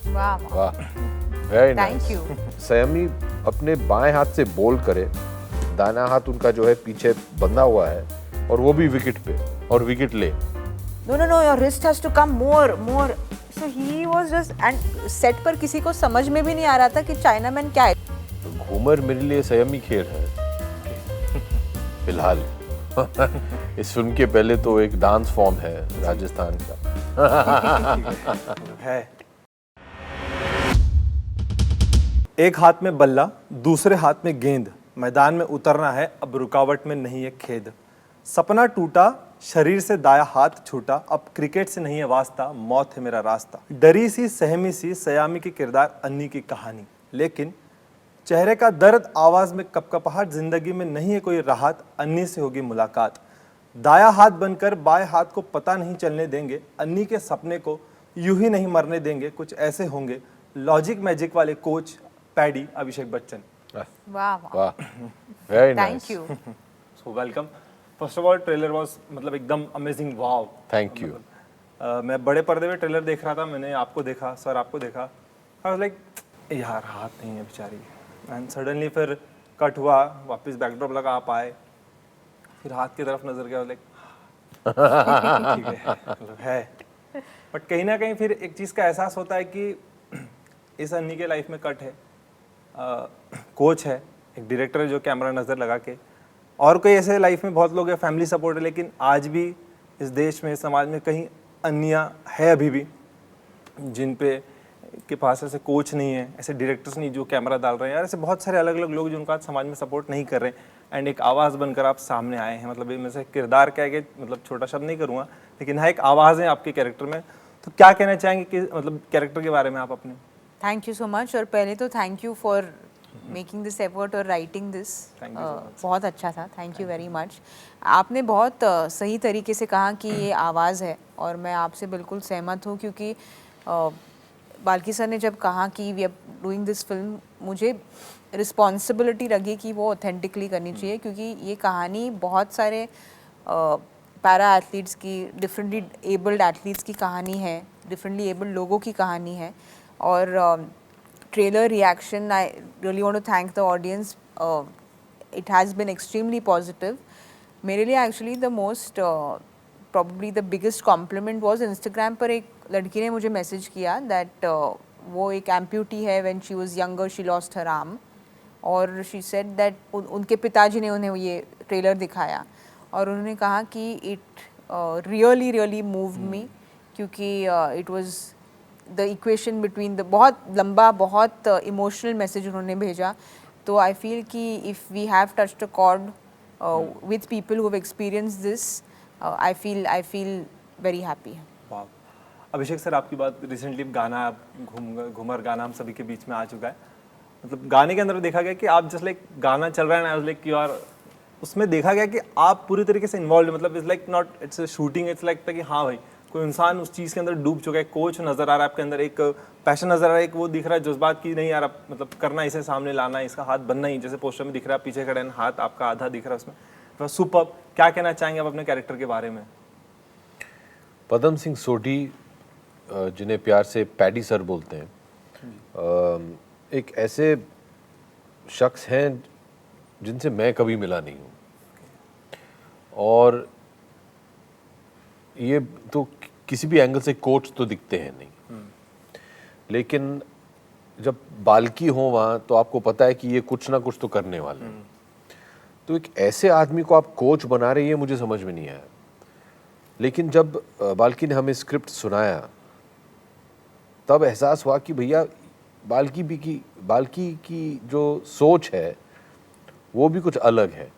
वाह वाह, very thank nice. You. संयमी अपने बाएं हाथ से बॉल करे, दाना हाथ उनका जो है पीछे बंधा हुआ है और वो भी विकेट पे, और विकेट ले। No, your wrist has to come more. So he was just and set पर किसी को समझ में भी नहीं आ रहा था कि चाइनामैन क्या है। घूमर मेरे लिए संयमी खेल है फिलहाल। इस फिल्म के पहले तो एक डांस फॉर्म है राजस्थान का। है। एक हाथ में बल्ला, दूसरे हाथ में गेंद, मैदान में उतरना है, अब रुकावट में नहीं है खेद। सपना टूटा, शरीर से दाया हाथ छूटा, अब क्रिकेट से नहीं है वास्ता, मौत है मेरा रास्ता। डरी सी सहमी सी सयामी की किरदार अन्नी की कहानी, लेकिन चेहरे का दर्द, आवाज में कपकपाहट, जिंदगी में नहीं है कोई राहत, अन्नी से होगी मुलाकात। दाया हाथ बनकर बाएं हाथ को पता नहीं चलने देंगे, अन्नी के सपने को यूं ही नहीं मरने देंगे, कुछ ऐसे होंगे लॉजिक मैजिक वाले कोच पैडी अभिषेक बच्चन। वाह वाह, very nice. Thank you. So welcome. First of all trailer was मतलब एकदम अमेजिंग, वाव। Thank you. मैं बड़े पर्दे में ट्रेलर देख रहा था, मैंने आपको देखा, सर आपको देखा, आई वाज लाइक यार हाथ नहीं है बेचारी। एंड सडनली फिर कट हुआ, वापस बैकड्रॉप लगा, आप आए, फिर हाथ की तरफ नजर गया, लाइक ठीक है मतलब है। बट कहीं ना कहीं फिर एक चीज़ का एहसास होता है कि इस अन्नी के लाइफ में कट है, कोच है, एक डायरेक्टर है जो कैमरा नज़र लगा के, और कोई ऐसे लाइफ में बहुत लोग हैं, फैमिली सपोर्ट है, लेकिन आज भी इस देश में, समाज में कहीं अन्नियाँ है अभी भी, जिन पे के पास ऐसे कोच नहीं है, ऐसे डायरेक्टर्स नहीं जो कैमरा डाल रहे हैं, यार ऐसे बहुत सारे अलग अलग लोग जो उनका समाज में सपोर्ट नहीं कर रहे हैं। एंड एक आवाज़ बनकर आप सामने आए हैं, मतलब ये मैं से किरदार कह के मतलब छोटा शब्द नहीं करूँगा, लेकिन हाँ एक आवाज़ है आपके कैरेक्टर में। तो क्या कहना चाहेंगे कि मतलब कैरेक्टर के बारे में आप अपने? Thank you so much. और पहले तो thank you for making this effort और writing this. Thank you so much. बहुत अच्छा था, थैंक यू वेरी मच। आपने बहुत सही तरीके से कहा कि ये आवाज़ है, और मैं आपसे बिल्कुल सहमत हूँ, क्योंकि बाल्की सर ने जब कहा कि we are doing this film, मुझे रिस्पॉन्सिबिलिटी लगी कि वो ऑथेंटिकली करनी चाहिए, क्योंकि ये कहानी बहुत सारे पैरा एथलीट्स की, डिफरेंटली एबल्ड एथलीट्स की कहानी है, डिफरेंटली एबल्ड लोगों की कहानी है। और trailer reaction, I really want to thank the audience, it has been extremely positive. मेरे लिए actually the most probably the biggest compliment was Instagram पर एक लड़की ने मुझे मैसेज किया दैट वो एक एम्प्यूटी है, when she was younger she lost her arm, और शी सेड दैट उनके पिताजी ने उन्हें ये ट्रेलर दिखाया और उन्होंने कहा कि इट रियली मूव्ड मी, क्योंकि it was the equation between the, बहुत लंबा, बहुत इमोशनल मैसेज उन्होंने भेजा। तो आई फील कि if we have touched a chord with people who have experienced this, I feel very happy. वाह। अभिषेक सर, आपकी बात, रिसेंटली गाना आप घूमर गाना हम सभी के बीच में आ चुका है, मतलब गाने के अंदर देखा गया कि आप जस्ट लाइक गाना चल रहा है, I was like you are, उसमें देखा गया कि आप पूरी तरीके से इन्वॉल्व, मतलब it's like not it's a shooting, it's like कि हाँ भाई कोई इंसान उस चीज़ के अंदर डूब चुका है, कोच नज़र आ रहा है आपके अंदर, एक पैशन नज़र आ रहा है, एक वो दिख रहा है जज्बात की नहीं यार, मतलब करना, इसे सामने लाना, इसका हाथ बनना ही, जैसे पोस्टर में दिख रहा है, पीछे खड़े हैं, हाथ आपका आधा दिख रहा है उसमें, तो सुपर। क्या कहना चाहेंगे आप अपने कैरेक्टर के बारे में? पदम सिंह सोढी, जिन्हें प्यार से पैडी सर बोलते हैं, एक ऐसे शख्स हैं जिनसे मैं कभी मिला नहीं हूँ, और ये तो किसी भी एंगल से कोच तो दिखते हैं नहीं, लेकिन जब बाल्की हो वहाँ तो आपको पता है कि ये कुछ ना कुछ तो करने वाले हैं। तो एक ऐसे आदमी को आप कोच बना रहे हैं, मुझे समझ में नहीं आया। लेकिन जब बाल्की ने हमें स्क्रिप्ट सुनाया तब एहसास हुआ कि भैया बाल्की की जो सोच है वो भी कुछ अलग है।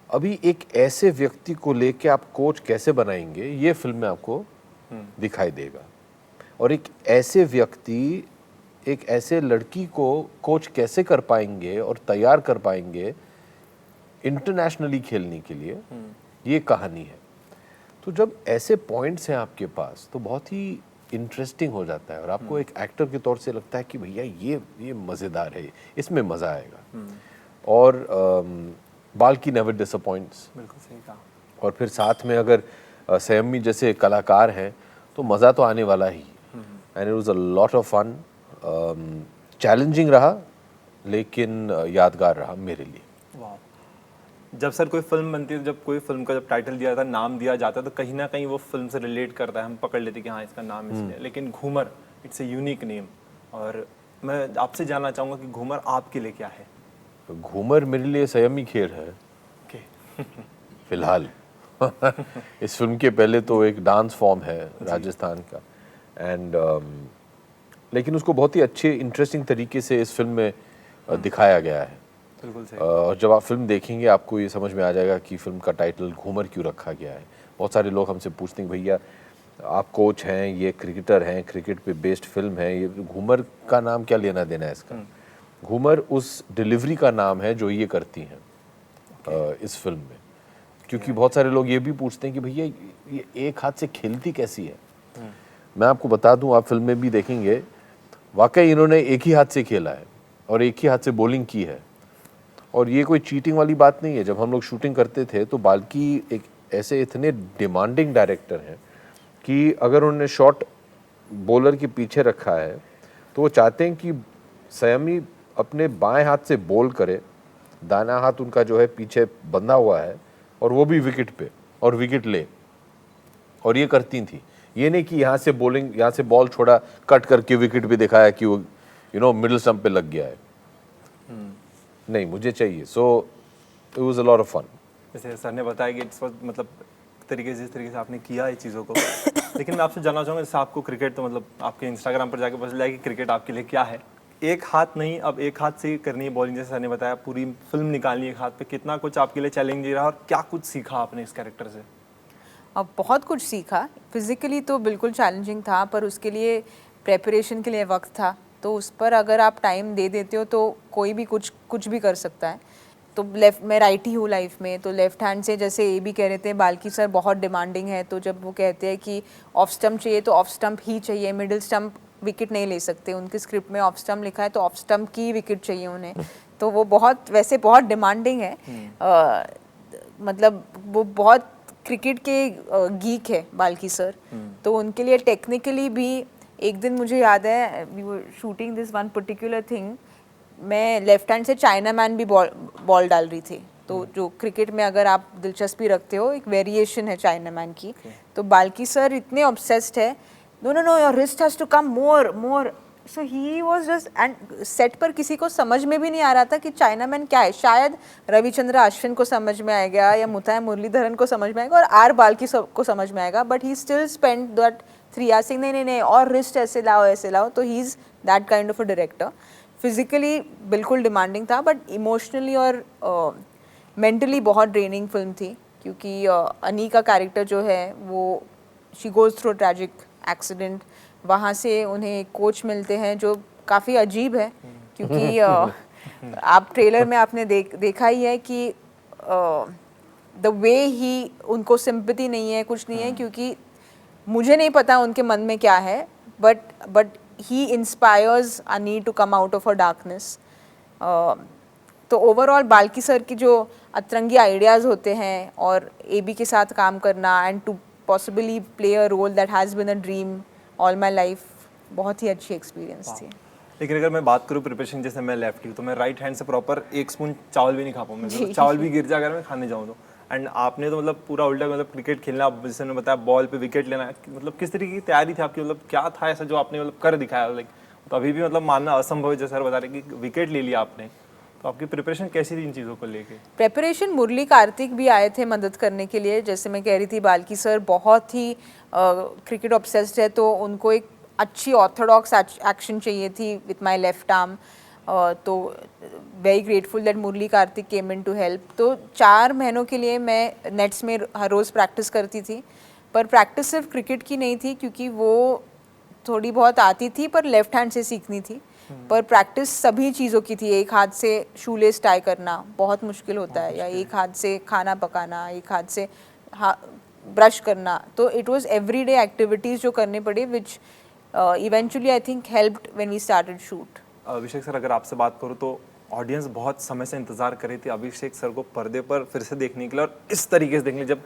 अभी एक ऐसे व्यक्ति को लेके आप कोच कैसे बनाएंगे, ये फिल्म में आपको दिखाई देगा। और एक ऐसे व्यक्ति, एक ऐसे लड़की को कोच कैसे कर पाएंगे और तैयार कर पाएंगे इंटरनेशनली खेलने के लिए, ये कहानी है। तो जब ऐसे पॉइंट्स हैं आपके पास तो बहुत ही इंटरेस्टिंग हो जाता है, और आपको एक एक्टर के तौर से लगता है कि भैया ये मज़ेदार है, इसमें मज़ा आएगा। और बाल्की नेवर डिसअपॉइंट्स। बिल्कुल सही कहा। और फिर साथ में अगर संयमी जैसे कलाकार हैं तो मज़ा तो आने वाला ही। And it was a lot of fun. Challenging रहा लेकिन यादगार रहा मेरे लिए. वाह. जब सर कोई फिल्म बनती है, जब कोई फिल्म का जब टाइटल दिया जाता है, नाम दिया जाता है, तो कहीं ना कहीं वो फिल्म से रिलेट करता है, हम पकड़ लेते हैं कि हाँ इसका नाम इसलिए. लेकिन Ghoomar, it's a unique name. और मैं आपसे जानना चाहूँगा कि घूमर आपके लिए क्या है? घूमर मेरे लिए संयमी खेल है ओके. फिलहाल. इस फिल्म के पहले तो एक डांस फॉर्म है राजस्थान का, एंड लेकिन उसको बहुत ही अच्छे इंटरेस्टिंग तरीके से इस फिल्म में दिखाया गया है. बिल्कुल सही. और जब आप फिल्म देखेंगे आपको ये समझ में आ जाएगा कि फिल्म का टाइटल घूमर क्यों रखा गया है. बहुत सारे लोग हमसे पूछते हैं भैया आप कोच हैं, ये क्रिकेटर हैं, क्रिकेट पे बेस्ड फिल्म है, ये घूमर का नाम क्या लेना देना है इसका. घूमर उस डिलीवरी का नाम है जो ये करती हैं इस फिल्म में. क्योंकि बहुत सारे लोग ये भी पूछते हैं कि भैया ये एक हाथ से खेलती कैसी है. मैं आपको बता दूं, आप फिल्म में भी देखेंगे वाकई इन्होंने एक ही हाथ से खेला है और एक ही हाथ से बॉलिंग की है. और ये कोई चीटिंग वाली बात नहीं है. जब हम लोग शूटिंग करते थे तो बाल्की एक ऐसे इतने डिमांडिंग डायरेक्टर हैं कि अगर उन्होंने शॉट बॉलर के पीछे रखा है तो वो चाहते हैं कि संयमी अपने बाएं हाथ से बॉल करे, दाना हाथ उनका जो है पीछे बंधा हुआ है, और वो भी विकेट पे, और विकेट ले. और ये करती थी. ये नहीं कि यहाँ से बॉलिंग, यहाँ से बॉल छोड़ा, कट करके विकेट पे दिखाया कि वो मिडिल स्टंप पे लग गया है. नहीं, मुझे चाहिए. So it was a lot of fun. जैसे सर ने बताया कि इट्स मतलब जिस तरीके से आपने किया है चीज़ों को. लेकिन मैं आपसे जानना चाहूँगा, जैसे आपको क्रिकेट, तो मतलब आपके इंस्टाग्राम पर जाके पता चला कि क्रिकेट आपके लिए क्या है. एक हाथ नहीं, अब एक हाथ से ही करनी है बॉलिंग, जैसे सर ने बताया, पूरी फिल्म निकालनी है एक हाथ पे. कितना कुछ आपके लिए चैलेंजिंग रहा और क्या कुछ सीखा आपने इस कैरेक्टर से? अब बहुत कुछ सीखा. फिज़िकली तो बिल्कुल चैलेंजिंग था, पर उसके लिए प्रेपरेशन के लिए वक्त था. तो उस पर अगर आप टाइम दे देते हो तो कोई भी कुछ भी कर सकता है. तो मैं राइट ही हूँ लाइफ में, तो लेफ्ट हैंड से, जैसे ये भी कह रहे थे बाल्की सर बहुत डिमांडिंग है, तो जब वो कहते हैं कि ऑफ स्टंप चाहिए तो ऑफ स्टंप ही चाहिए, मिडिल स्टंप विकेट नहीं ले सकते. उनकी स्क्रिप्ट में ऑफ स्टंप लिखा है तो ऑफ स्टंप की विकेट चाहिए उन्हें. तो वो वैसे बहुत डिमांडिंग है. मतलब वो बहुत क्रिकेट के गीक है बाल्की सर. तो उनके लिए टेक्निकली भी, एक दिन मुझे याद है we were shooting this one particular thing, मैं लेफ्ट हैंड से चाइना मैन भी बॉल डाल रही थी. तो जो क्रिकेट में अगर आप दिलचस्पी रखते हो, एक वेरिएशन है चाइना मैन की. तो बाल्की सर इतने ऑब्सेस्ड है, no your wrist has to come more. So he was just, and set पर किसी को समझ में भी नहीं आ रहा था कि चाइना मैन क्या है. शायद रविचंद्र अश्विन को समझ में आएगा या मुथाय मुरलीधरन को समझ में आएगा और आर बाल्की को समझ में आएगा, but he still spend that 3 hours Singh नहीं और रिस्ट ऐसे लाओ. तो he is that kind of a director. Physically बिल्कुल डिमांडिंग था, बट इमोशनली और मेंटली बहुत ड्रेनिंग फिल्म थी. क्योंकि अनी का कैरेक्टर जो है वो, she goes through tragic accident. वहाँ से उन्हें एक कोच मिलते हैं जो काफ़ी अजीब है. क्योंकि आप ट्रेलर में आपने देखा ही है कि द वे ही, उनको सिंपैथी नहीं है, कुछ नहीं है. क्योंकि मुझे नहीं पता उनके मन में क्या है, but he inspires Annie to come out of a darkness. तो ओवरऑल बाल्की सर की जो अतरंगी आइडियाज़ होते हैं और एबी के साथ काम करना and to possibly play a role that has been a dream all my life, बहुत ही अच्छी एक्सपीरियंस थी. लेकिन अगर मैं बात करूँ प्रिपरेशन, जैसे मैं लेफ्टी हूँ तो मैं राइट हैंड से प्रॉपर 1 स्पून चावल भी नहीं खा पाऊँ. मैं चावल भी गिर जाए अगर मैं खाने जाऊँ तो. एंड आपने तो मतलब पूरा उल्टा, मतलब क्रिकेट खेलना, जैसे मैंने बताया बॉल पे विकेट लेना, मतलब किस तरीके की तैयारी थी आपकी, मतलब क्या था ऐसा जो आपने मतलब कर दिखाया. लाइक तो अभी भी मतलब मानना असंभव है, जैसे सर बता रहे कि विकेट ले लिया आपने. तो आपकी प्रिपरेशन कैसी थी इन चीज़ों को लेके? प्रेपरेशन, मुरली कार्तिक भी आए थे मदद करने के लिए. जैसे मैं कह रही थी, बाल्की सर बहुत ही क्रिकेट ऑब्सेस्ड है, तो उनको एक अच्छी ऑर्थोडॉक्स एक्शन चाहिए थी विथ माई लेफ्ट आर्म. तो very grateful that Murali Kartik came in to help. तो 4 महीनों के लिए मैं नेट्स में हर रोज़ प्रैक्टिस करती थी. पर प्रैक्टिस सिर्फ क्रिकेट की नहीं थी, क्योंकि वो थोड़ी बहुत आती थी पर लेफ्ट हैंड से सीखनी थी. पर प्रैक्टिस सभी चीज़ों की थी. एक हाथ से शूलेस टाई करना बहुत मुश्किल होता है, या एक हाथ से खाना पकाना, एक हाथ से ब्रश करना. तो इट वाज एवरीडे एक्टिविटीज़ जो करने पड़े, which eventually I think helped when we started shoot. Abhishek sir, अगर आपसे बात करूँ तो ऑडियंस बहुत समय से इंतजार कर रही थी अभिषेक सर को पर्दे पर फिर से देखने के लिए, और इस तरीके से देखने. जब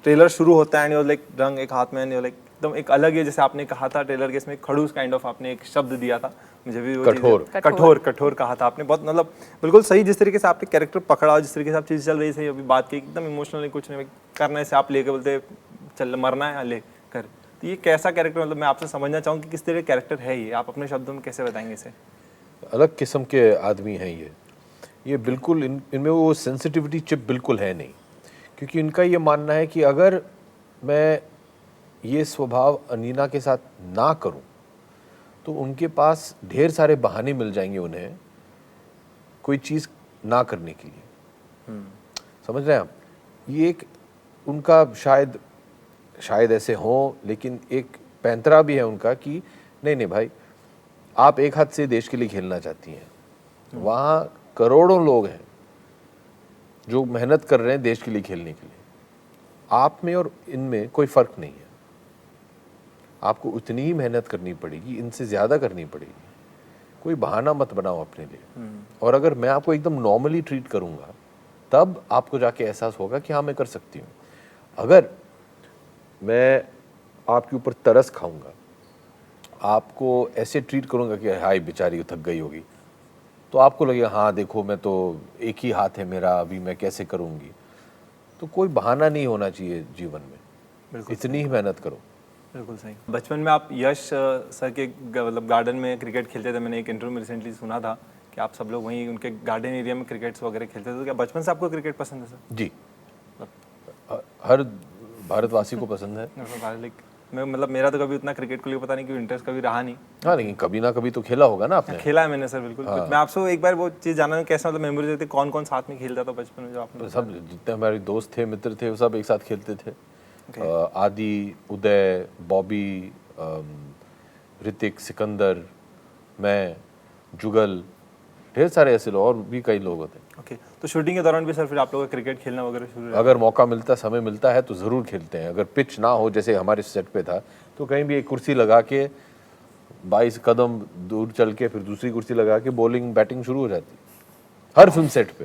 ट्रेलर शुरू होता है एंड लाइक रंग एक हाथ में, एंड लाइक एकदम एक अलग है, जैसे आपने कहा था ट्रेलर के इसमें खड़ूस काइंड ऑफ आपने एक शब्द दिया था, मुझे भी वो चीज़- कठोर। कठोर कहा था आपने, बहुत मतलब बिल्कुल सही, जिस तरीके से आपने कैरेक्टर पकड़ा और जिस तरीके से आप चीज़ चल रही थी अभी बात की, एकदम इमोशनली कुछ नहीं करना है से आप लेके बोलते चल मरना है ले कर। तो ये कैसा कैरेक्टर, मतलब मैं आपसे समझना चाहूँ कि किस तरह का कैरेक्टर है ये, आप अपने शब्दों में कैसे बताएंगे इसे? अलग किस्म के आदमी हैं ये बिल्कुल इनमें वो सेंसिटिविटी चिप बिल्कुल है नहीं, क्योंकि इनका ये मानना है कि अगर मैं ये स्वभाव अनीना के साथ ना करूं तो उनके पास ढेर सारे बहाने मिल जाएंगे उन्हें कोई चीज़ ना करने के लिए। समझ रहे हैं आप? ये एक उनका शायद ऐसे हो, लेकिन एक पैंतरा भी है उनका कि नहीं भाई, आप एक हाथ से देश के लिए खेलना चाहती हैं, वहाँ करोड़ों लोग हैं जो मेहनत कर रहे हैं देश के लिए खेलने के लिए, आप में और इनमें कोई फ़र्क नहीं है, आपको उतनी ही मेहनत करनी पड़ेगी, इनसे ज़्यादा करनी पड़ेगी, कोई बहाना मत बनाओ अपने लिए। और अगर मैं आपको एकदम नॉर्मली ट्रीट करूँगा तब आपको जाके एहसास होगा कि हाँ मैं कर सकती हूँ। अगर मैं आपके ऊपर तरस खाऊंगा, आपको ऐसे ट्रीट करूंगा कि हाय बेचारी थक गई होगी, तो आपको लगेगा हाँ देखो मैं तो एक ही हाथ है मेरा, अभी मैं कैसे करूंगी। तो कोई बहाना नहीं होना चाहिए जीवन में, इतनी ही मेहनत करो। बिल्कुल सही। बचपन में आप यश सर के मतलब गार्डन में क्रिकेट खेलते थे, मैंने एक इंटरव्यू में रिसेंटली सुना था कि आप सब लोग वहीं उनके गार्डन एरिया में क्रिकेट्स वगैरह खेलते थे। तो क्या बचपन से आपको क्रिकेट पसंद है सर? जी, हर भारतवासी को पसंद है। मैं मतलब मेरा तो कभी उतना क्रिकेट को लिए पता नहीं, क्यों इंटरेस्ट कभी रहा नहीं। हाँ, लेकिन कभी ना कभी तो खेला होगा ना आपने। खेला है मैंने सर, बिल्कुल। मैं आपसे एक बार वो चीज़ जानना कैसा मतलब मेमोरीज रहती, कौन कौन साथ में खेलता था बचपन में जो आपने? सब जितने हमारे दोस्त थे, मित्र थे, वो सब एक साथ खेलते थे। आदि, उदय, बॉबी, ऋतिक, सिकंदर, मैं, जुगल, ढेर सारे ऐसे लोग और भी कई लोग होते हैं। ओके, तो शूटिंग के दौरान भी सर फिर आप लोगों का क्रिकेट खेलना वगैरह शुरू? अगर मौका मिलता, समय मिलता है तो ज़रूर खेलते हैं। अगर पिच ना हो, जैसे हमारे सेट पे था, तो कहीं भी एक कुर्सी लगा के 22 कदम दूर चल के फिर दूसरी कुर्सी लगा के बॉलिंग बैटिंग शुरू हो जाती, हर फिल्म सेट पे।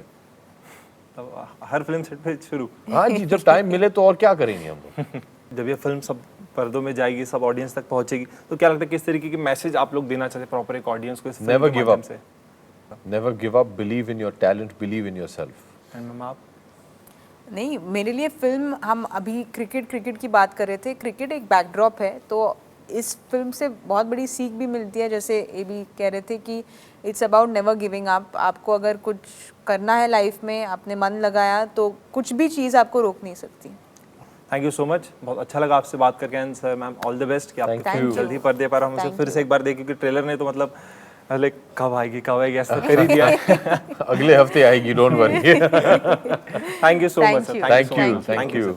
तो हर फिल्म सेट पे शुरू? हाँ जी, जब टाइम मिले तो और क्या करेंगे हम लोग। जब ये फिल्म सब पर्दों में जाएगी, सब ऑडियंस तक पहुंचेगी, तो क्या लगता है किस तरीके की मैसेज आप लोग देना चाहते हैं प्रॉपर एक ऑडियंस को इस फिल्म Never के give माध्यम up. से? Never give up, believe in your talent, believe in yourself. And ma'am आप? नहीं, मेरे लिए फिल्म, हम अभी क्रिकेट की बात कर रहे थे, क्रिकेट एक बैकड्रॉप है, तो इस फिल्म से बहुत बड़ी सीख भी मिलती है। जैसे ये भी कह रहे थे कि it's about never giving up. आपको अगर कुछ करना है लाइफ में, आपने मन लगाया तो कुछ भी चीज़ आपको रोक नहीं सकती। थैंक यू सो मच, बहुत अच्छा लगा आपसे बात करके। And sir ma'am all the best कि आप जल्दी पर्दे पर हम उसे फिर से एक बार देखें, क्योंकि ट्रेलर ने तो मतलब लाइक कब आएगी ऐसा कर ही दिया। अगले हफ्ते आएगी, don't worry. Thank you so much sir, thank you.